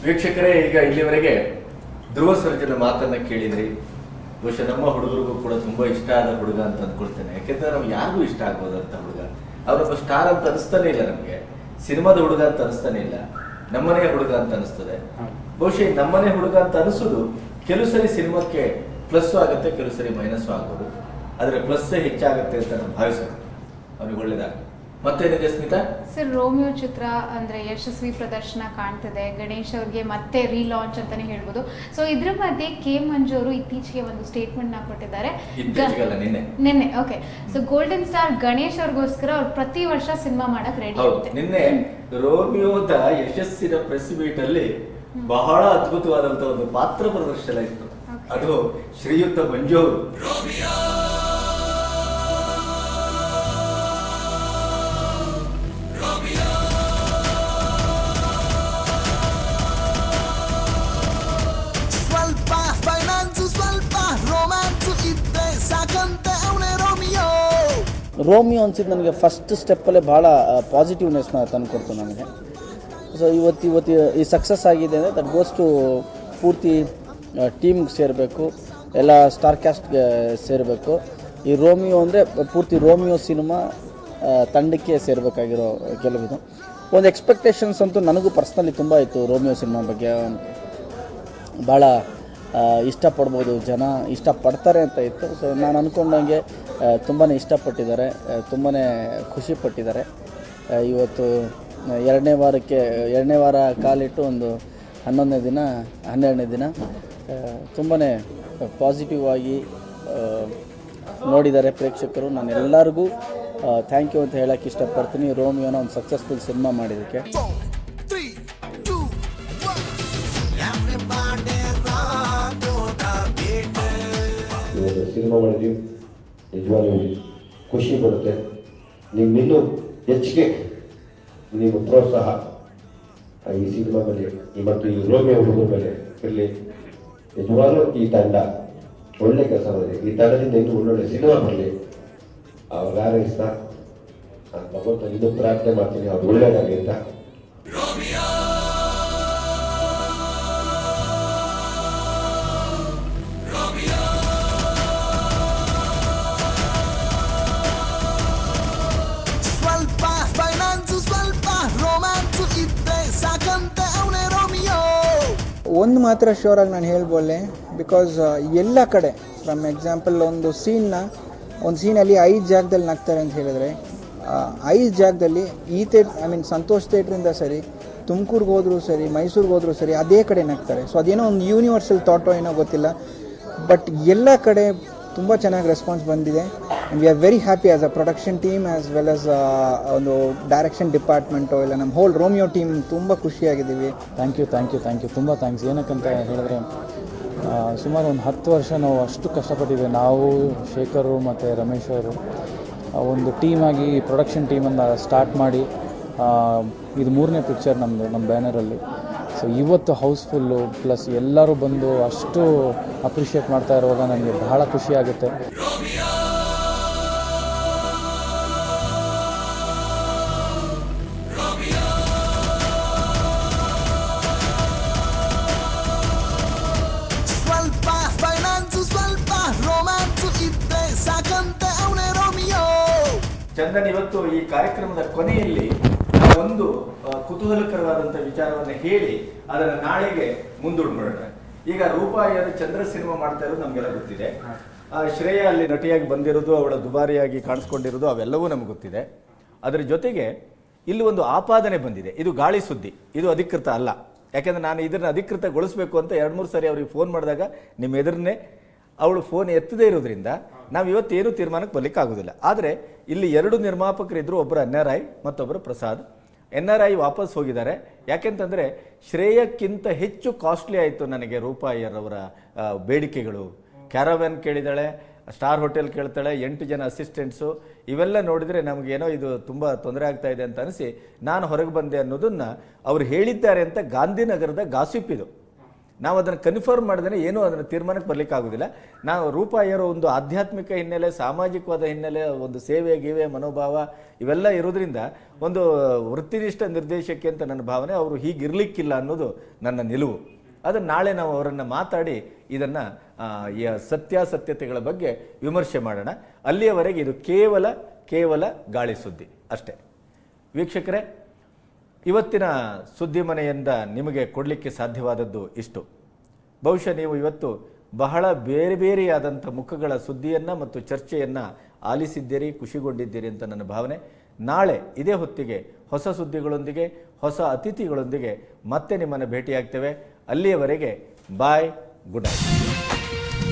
ವೀಕ್ಷಕರೇ, ಈಗ ಇಲ್ಲಿವರೆಗೆ ಧ್ರುವ ಸರ್ಜನ ಮಾತನ್ನ ಕೇಳಿದ್ರಿ. ಬಹುಶಃ ನಮ್ಮ ಹುಡುಗರಿಗೂ ಕೂಡ ತುಂಬಾ ಇಷ್ಟ ಆದ ಹುಡುಗ ಅಂತ ಅಂದ್ಕೊಳ್ತೇನೆ. ಯಾಕೆಂದ್ರೆ ನಮ್ಗೆ ಯಾರಿಗೂ ಇಷ್ಟ ಆಗ್ಬೋದಂತ ಹುಡುಗ. ಅವರೊಬ್ಬ ಸ್ಟಾರ್ ಅಂತ ಅನಿಸ್ತಾನೆ ಇಲ್ಲ ನಮ್ಗೆ, ಸಿನಿಮಾದ ಹುಡುಗ ಅಂತ ಅನಿಸ್ತಾನೆ ಇಲ್ಲ, ನಮ್ಮನೆಯ ಹುಡುಗ ಅಂತ ಅನಿಸ್ತದೆ. ಬಹುಶಃ ನಮ್ಮನೆ ಹುಡುಗ ಅಂತ ಅನಿಸೋದು ಕೆಲವು ಸರಿ ಸಿನಿಮಾಕ್ಕೆ ಪ್ಲಸ್ ಆಗುತ್ತೆ, ಕೆಲವು ಸರಿ ಮೈನಸ್ ಆಗ್ಬೋದು. ಆದ್ರೆ ಪ್ಲಸ್ ಹೆಚ್ಚಾಗುತ್ತೆ ಅಂತ ನಾನು ಭಾವಿಸೋದು. ಅವನಿಗೆ ಒಳ್ಳೇದಾಗ ಮತ್ತೇನಿದೆ ಸ್ಮಿತಾ? ಸರ್, ರೋಮಿಯೋ ಚಿತ್ರ ಅಂದ್ರೆ ಯಶಸ್ವಿ ಪ್ರದರ್ಶನ ಕಾಣ್ತಿದೆ. ಗಣೇಶ್ ಅವ್ರಿಗೆ ಮತ್ತೆ ರೀಲಾಂಚ್ ಅಂತಾನೆ ಹೇಳ್ಬೋದು. ಸೊ ಇದ್ರ ಮಧ್ಯೆ ಕೆ ಮಂಜು ಅವರು ಇತ್ತೀಚೆಗೆ ಒಂದು ಸ್ಟೇಟ್ಮೆಂಟ್ ನ ಕೊಟ್ಟಿದ್ದಾರೆ. ನಿನ್ನೆ okay. So golden star Ganesh ಅವ್ರಿಗೋಸ್ಕರ ಅವ್ರು ಪ್ರತಿ ವರ್ಷ ಸಿನಿಮಾ ಮಾಡಕ್ ರೆಡಿ ಆಗುತ್ತೆ. ನಿನ್ನೆ ರೋಮಿಯೋದ ಯಶಸ್ಸಿನ ಪ್ರೆಸ್ ಮೀಟ್ ಅಲ್ಲಿ ಬಹಳ ಅದ್ಭುತವಾದಂತಹ ಒಂದು ಪಾತ್ರ ಪ್ರದರ್ಶನ ಇತ್ತು. ಅದು ಶ್ರೀಯುತ ಮಂಜು ಅವರು. ರೋಮಿಯೋ ಅನ್ಸಿದ್ದು ನನಗೆ ಫಸ್ಟ್ ಸ್ಟೆಪ್ಪಲ್ಲೇ ಭಾಳ ಪಾಸಿಟಿವ್ನೆಸ್ನ ತಂದುಕೊಡ್ತು ನನಗೆ. ಸೊ ಇವತ್ತು ಈ ಸಕ್ಸಸ್ ಆಗಿದೆ ಅಂದರೆ ದಟ್ ಗೋಸ್ ಟು ಪೂರ್ತಿ ಟೀಮ್ಗೆ ಸೇರಬೇಕು, ಎಲ್ಲ ಸ್ಟಾರ್ ಕ್ಯಾಸ್ಟ್ಗೆ ಸೇರಬೇಕು. ಈ ರೋಮಿಯೋ ಅಂದರೆ ಪೂರ್ತಿ ರೋಮಿಯೋ ಸಿನಿಮಾ ತಂಡಕ್ಕೆ ಸೇರಬೇಕಾಗಿರೋ ಕೆಲವಿದು. ಒಂದು ಎಕ್ಸ್ಪೆಕ್ಟೇಷನ್ಸ್ ಅಂತೂ ನನಗೂ ಪರ್ಸ್ನಲಿ ತುಂಬ ಇತ್ತು ರೋಮಿಯೋ ಸಿನಿಮಾ ಬಗ್ಗೆ. ಭಾಳ ಇಷ್ಟಪಡ್ಬೋದು, ಜನ ಇಷ್ಟಪಡ್ತಾರೆ ಅಂತ ಇತ್ತು. ಸೊ ನಾನು ಅಂದ್ಕೊಂಡಂಗೆ ತುಂಬಾ ಇಷ್ಟಪಟ್ಟಿದ್ದಾರೆ, ತುಂಬಾ ಖುಷಿಪಟ್ಟಿದ್ದಾರೆ. ಇವತ್ತು ಎರಡನೇ ವಾರ ಕಾಲಿಟ್ಟು ಒಂದು 12ನೇ ದಿನ ತುಂಬಾ ಪಾಸಿಟಿವ್ ಆಗಿ ನೋಡಿದ್ದಾರೆ ಪ್ರೇಕ್ಷಕರು. ನಾನು ಎಲ್ಲರಿಗೂ ಥ್ಯಾಂಕ್ ಯು ಅಂತ ಹೇಳೋಕ್ಕೆ ಇಷ್ಟಪಡ್ತೀನಿ, ರೋಮಿಯೋನ ಒಂದು ಸಕ್ಸಸ್ಫುಲ್ ಸಿನಿಮಾ ಮಾಡಿದ್ದಕ್ಕೆ. ಸಿನಿಮಾ ಮಾಡಿದ್ದೀವಿ, ನಿಜವಾಗ್ಲೂ ಖುಷಿ ಪಡುತ್ತೆ. ನಿಮ್ಮಿನ್ನೂ ಹೆಚ್ಚಿಗೆ ನಿಮ್ಮ ಪ್ರೋತ್ಸಾಹ ಈ ಸಿನಿಮಾ ಮೇಲೆ ಮತ್ತು ಈ ರೋಮಿಯೋ ಹುಡುಗರ ಮೇಲೆ ಇರಲಿ. ನಿಜವಾಗ್ಲೂ ಈ ತಂಡ ಒಳ್ಳೆ ಕೆಲಸ ಮಾಡಿದೆ. ಈ ತಂಡದಿಂದ ಇನ್ನೂ ಒಳ್ಳೊಳ್ಳೆ ಸಿನಿಮಾ ಬರಲಿ ಅವ್ರು ಹಾರೈಸ್ತ ನಾನು ಭಗವಂತ ಇನ್ನೂ ಪ್ರಾರ್ಥನೆ ಮಾಡ್ತೀನಿ, ಅವ್ರು ಒಳ್ಳೆಯದಾಗಲಿ ಅಂತ. ಒಂದು ಮಾತ್ರ ಶ್ಯೂರಾಗಿ ನಾನು ಹೇಳ್ಬೋಲ್ಲೆ, ಬಿಕಾಸ್ ಎಲ್ಲ ಕಡೆ ಫ್ರಮ್ ಎಕ್ಸಾಂಪಲ್ ಒಂದು ಸೀನಲ್ಲಿ 5 ಜಾಗದಲ್ಲಿ ನಗ್ತಾರೆ ಅಂತ ಹೇಳಿದ್ರೆ 5 ಜಾಗದಲ್ಲಿ ಸಂತೋಷ್ ಥಿಯೇಟ್ರಿಂದ ಸರಿ, ತುಮಕೂರಿಗೆ ಹೋದರೂ ಸರಿ, ಮೈಸೂರಿಗೆ ಹೋದರೂ ಸರಿ, ಅದೇ ಕಡೆ ನಗ್ತಾರೆ. ಸೊ ಅದೇನೋ ಒಂದು ಯೂನಿವರ್ಸಲ್ ಥಾಟೋ ಏನೋ ಗೊತ್ತಿಲ್ಲ, ಬಟ್ ಎಲ್ಲ ಕಡೆ ತುಂಬ ಚೆನ್ನಾಗಿ ರೆಸ್ಪಾನ್ಸ್ ಬಂದಿದೆ. And we are very happy as a production team as well as ಒಂದು ಡೈರೆಕ್ಷನ್ ಡಿಪಾರ್ಟ್ಮೆಂಟು ಇಲ್ಲ ನಮ್ಮ ಹೋಲ್ ರೋಮಿಯೋ ಟೀಮ್ ತುಂಬ ಖುಷಿಯಾಗಿದ್ದೀವಿ. ಥ್ಯಾಂಕ್ ಯು ತುಂಬ ಥ್ಯಾಂಕ್ಸ್. ಏನಕ್ಕಂತ ಹೇಳಿದ್ರೆ ಸುಮಾರು ಒಂದು 10 ವರ್ಷ ನಾವು ಅಷ್ಟು ಕಷ್ಟಪಟ್ಟಿದ್ದೇವೆ. ನಾವು, ಶೇಖರು ಮತ್ತು ರಮೇಶ್ ಅವರು ಒಂದು ಟೀಮಾಗಿ ಪ್ರೊಡಕ್ಷನ್ ಟೀಮನ್ನು ಸ್ಟಾರ್ಟ್ ಮಾಡಿ ಇದು 3ನೇ ಪಿಕ್ಚರ್ ನಮ್ಮ ಬ್ಯಾನರಲ್ಲಿ. ಸೊ ಇವತ್ತು ಹೌಸ್ಫುಲ್ಲು ಪ್ಲಸ್ ಎಲ್ಲರೂ ಬಂದು ಅಷ್ಟು ಅಪ್ರಿಷಿಯೇಟ್ ಮಾಡ್ತಾ ಇರುವಾಗ ನನಗೆ ಬಹಳ ಖುಷಿಯಾಗುತ್ತೆ. ಚಂದನ್, ಇವತ್ತು ಈ ಕಾರ್ಯಕ್ರಮದ ಕೊನೆಯಲ್ಲಿ ಒಂದು ಕುತೂಹಲಕರವಾದಂತಹ ವಿಚಾರವನ್ನು ಹೇಳಿ ಅದನ್ನ ನಾಳೆಗೆ ಮುಂದೂಡ್ಬಿಡೋಣ. ಈಗ ರೂಪಾಯಿಯರು ಚಂದ್ರ ಸಿನಿಮಾ ಮಾಡ್ತಾ ಇರೋದು ನಮ್ಗೆಲ್ಲ ಗೊತ್ತಿದೆ. ಶ್ರೇಯಾ ಅಲ್ಲಿ ನಟಿಯಾಗಿ ಬಂದಿರೋದು, ಅವಳ ದುಬಾರಿಯಾಗಿ ಕಾಣಿಸ್ಕೊಂಡಿರೋದು ಅವೆಲ್ಲವೂ ನಮ್ಗೆ ಗೊತ್ತಿದೆ. ಅದರ ಜೊತೆಗೆ ಇಲ್ಲಿ ಒಂದು ಆಪಾದನೆ ಬಂದಿದೆ. ಇದು ಗಾಳಿ ಸುದ್ದಿ, ಇದು ಅಧಿಕೃತ ಅಲ್ಲ. ಯಾಕೆಂದ್ರೆ ನಾನು ಇದನ್ನ ಅಧಿಕೃತಗೊಳಿಸಬೇಕು ಅಂತ 2-3 ಸಾರಿ ಅವ್ರಿಗೆ ಫೋನ್ ಮಾಡಿದಾಗ ನಿಮ್ಮ ಎದುರನ್ನೇ ಅವಳು ಫೋನ್ ಎತ್ತದೇ ಇರೋದ್ರಿಂದ ನಾವು ಇವತ್ತೇನು ತೀರ್ಮಾನಕ್ಕೆ ಬರ್ಲಿಕ್ಕೆ ಆಗೋದಿಲ್ಲ. ಆದರೆ ಇಲ್ಲಿ 2 ನಿರ್ಮಾಪಕರಿದ್ರು, ಒಬ್ಬರು NRI ಮತ್ತೊಬ್ಬರು ಪ್ರಸಾದ್. NRI ವಾಪಸ್ ಹೋಗಿದ್ದಾರೆ. ಯಾಕೆಂತಂದರೆ ಶ್ರೇಯಕ್ಕಿಂತ ಹೆಚ್ಚು ಕಾಸ್ಟ್ಲಿ ಆಯಿತು ನನಗೆ ರೂಪಾಯಿಯರವರ ಬೇಡಿಕೆಗಳು. ಕ್ಯಾರವ್ಯಾನ್ ಕೇಳಿದಾಳೆ, ಸ್ಟಾರ್ ಹೋಟೆಲ್ ಕೇಳ್ತಾಳೆ, 8 ಜನ ಅಸಿಸ್ಟೆಂಟ್ಸು. ಇವೆಲ್ಲ ನೋಡಿದರೆ ನಮಗೇನೋ ಇದು ತುಂಬ ತೊಂದರೆ ಆಗ್ತಾ ಇದೆ ಅಂತ ಅನಿಸಿ ನಾನು ಹೊರಗೆ ಬಂದೆ ಅನ್ನೋದನ್ನು ಅವ್ರು ಹೇಳಿದ್ದಾರೆ ಅಂತ ಗಾಂಧಿನಗರದ ಗಾಸಿಪ್ ಇದು. ನಾವು ಅದನ್ನು ಕನ್ಫರ್ಮ್ ಮಾಡಿದ್ರೆ ಏನೂ ಅದನ್ನು ತೀರ್ಮಾನಕ್ಕೆ ಬರಲಿಕ್ಕೆ ಆಗೋದಿಲ್ಲ. ನಾವು ರೂಪಾ ಇರೋ ಒಂದು ಆಧ್ಯಾತ್ಮಿಕ ಹಿನ್ನೆಲೆ, ಸಾಮಾಜಿಕವಾದ ಹಿನ್ನೆಲೆ, ಒಂದು ಸೇವೆ ಗೀವೆ ಮನೋಭಾವ ಇವೆಲ್ಲ ಇರೋದ್ರಿಂದ ಒಂದು ವೃತ್ತಿನಿಷ್ಠ ನಿರ್ದೇಶಕಿ ಅಂತ ನನ್ನ ಭಾವನೆ. ಅವರು ಹೀಗಿರ್ಲಿಕ್ಕಿಲ್ಲ ಅನ್ನೋದು ನನ್ನ ನಿಲುವು. ಅದನ್ನು ನಾಳೆ ನಾವು ಅವರನ್ನು ಮಾತಾಡಿ ಇದನ್ನು ಸತ್ಯಾಸತ್ಯತೆಗಳ ಬಗ್ಗೆ ವಿಮರ್ಶೆ ಮಾಡೋಣ. ಅಲ್ಲಿಯವರೆಗೆ ಇದು ಕೇವಲ ಗಾಳಿ ಸುದ್ದಿ ಅಷ್ಟೇ. ವೀಕ್ಷಕರೇ, ಇವತ್ತಿನ ಸುದ್ದಿ ಮನೆಯಿಂದ ನಿಮಗೆ ಕೊಡಲಿಕ್ಕೆ ಸಾಧ್ಯವಾದದ್ದು ಇಷ್ಟು. ಬಹುಶಃ ನೀವು ಇವತ್ತು ಬಹಳ ಬೇರೆ ಬೇರೆಯಾದಂಥ ಮುಖಗಳ ಸುದ್ದಿಯನ್ನು ಮತ್ತು ಚರ್ಚೆಯನ್ನು ಆಲಿಸಿದ್ದೀರಿ, ಖುಷಿಗೊಂಡಿದ್ದೀರಿ ಅಂತ ನನ್ನ ಭಾವನೆ. ನಾಳೆ ಇದೇ ಹೊತ್ತಿಗೆ ಹೊಸ ಸುದ್ದಿಗಳೊಂದಿಗೆ, ಹೊಸ ಅತಿಥಿಗಳೊಂದಿಗೆ ಮತ್ತೆ ನಿಮ್ಮನ್ನು ಭೇಟಿಯಾಗ್ತೇವೆ. ಅಲ್ಲಿಯವರೆಗೆ ಬಾಯ್, ಗುಡ್ ನೈಟ್.